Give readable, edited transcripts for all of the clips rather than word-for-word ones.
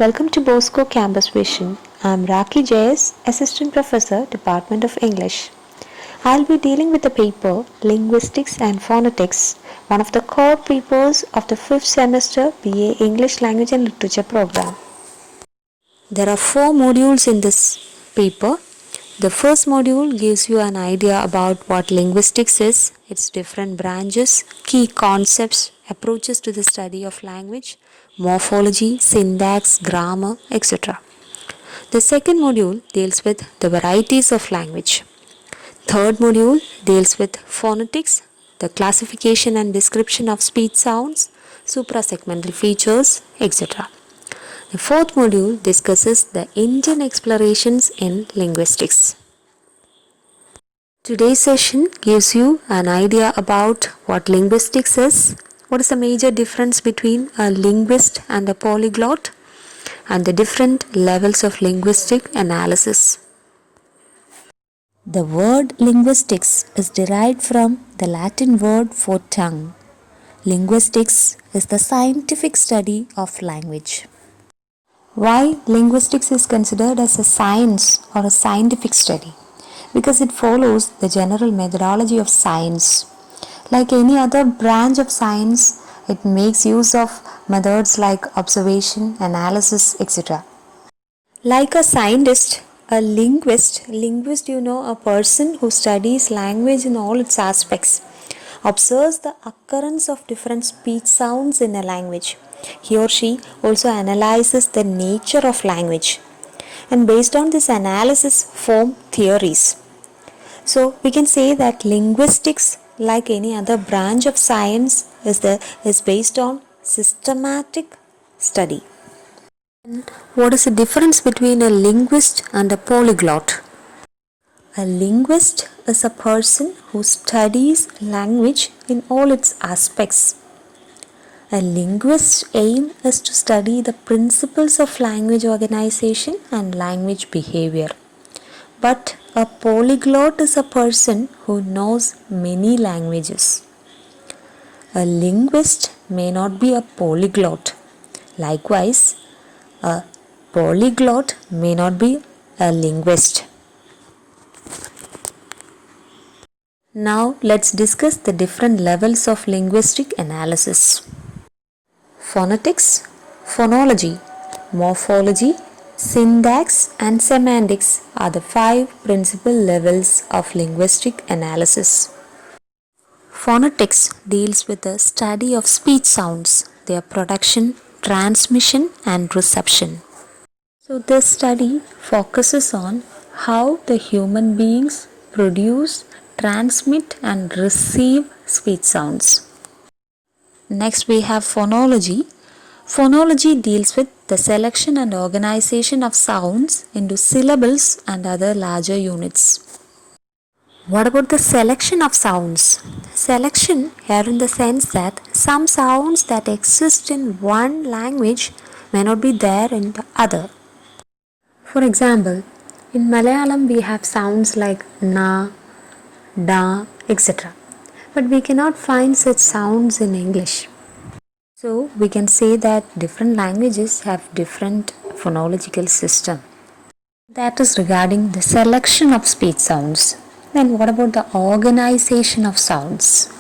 Welcome to Bosco Campus Vision. I'm Raki Jayas, Assistant Professor, Department of English. I'll be dealing with the paper Linguistics and Phonetics, one of the core papers of the 5th semester BA English Language and Literature program. There are 4 modules in this paper. The first module gives you an idea about what linguistics is, its different branches, key concepts, approaches to the study of language, morphology, syntax, grammar, etc. The second module deals with the varieties of language. Third module deals with phonetics, the classification and description of speech sounds, suprasegmental features, etc. The fourth module discusses the Indian explorations in linguistics. Today's session gives you an idea about what linguistics is, what is the major difference between a linguist and a polyglot, and the different levels of linguistic analysis. The word linguistics is derived from the Latin word for tongue. Linguistics is the scientific study of language. Why linguistics is considered as a science or a scientific study? Because it follows the general methodology of science. Like any other branch of science, it makes use of methods like observation, analysis, etc. Like a scientist, a linguist, a person who studies language in all its aspects, observes the occurrence of different speech sounds in a language. He or she also analyzes the nature of language, and based on this analysis form theories. So we can say that linguistics, like any other branch of science, is based on systematic study. What is the difference between a linguist and a polyglot? A linguist is a person who studies language in all its aspects. A linguist's aim is to study the principles of language organization and language behavior. But a polyglot is a person who knows many languages. A linguist may not be a polyglot. Likewise, a polyglot may not be a linguist. Now let's discuss the different levels of linguistic analysis. Phonetics, phonology, morphology, syntax and semantics are the 5 principal levels of linguistic analysis. Phonetics deals with the study of speech sounds, their production, transmission and reception. So this study focuses on how the human beings produce, transmit and receive speech sounds. Next we have phonology. Phonology deals with the selection and organization of sounds into syllables and other larger units. What about the selection of sounds? Selection here in the sense that some sounds that exist in one language may not be there in the other. For example, in Malayalam we have sounds like na, da, etc. But we cannot find such sounds in English. So we can say that different languages have different phonological system. That is regarding the selection of speech sounds. Then what about the organization of sounds?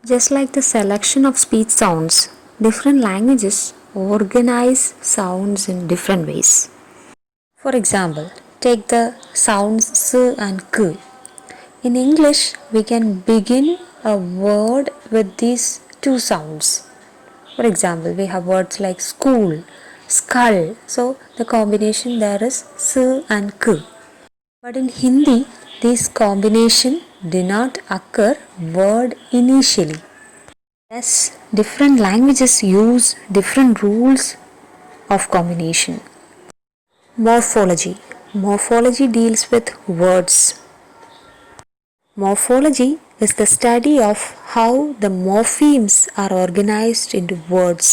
Just like the selection of speech sounds, different languages organize sounds in different ways. For example, take the sounds s and k. In English, we can begin a word with these two sounds. For example, we have words like school, skull. So the combination there is s and k. But in Hindi, this combination did not occur word initially. Thus, different languages use different rules of combination. Morphology. Morphology deals with words. Morphology is the study of how the morphemes are organized into words.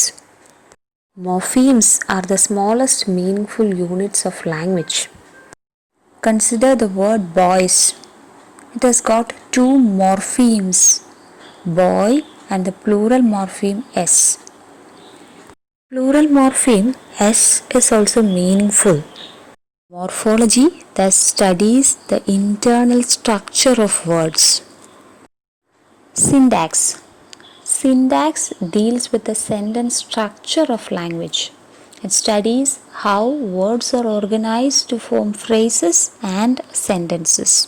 Morphemes are the smallest meaningful units of language. Consider the word boys. It has got 2 morphemes, boy and the plural morpheme s. Plural morpheme S is also meaningful. Morphology that studies the internal structure of words. Syntax. Syntax deals with the sentence structure of language. It studies how words are organized to form phrases and sentences.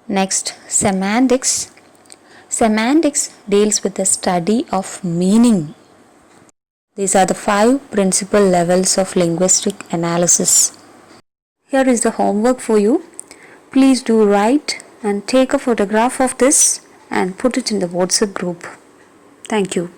Next, semantics. Semantics deals with the study of meaning. These are the 5 principal levels of linguistic analysis. Here is the homework for you. Please do write and take a photograph of this and put it in the WhatsApp group. Thank you.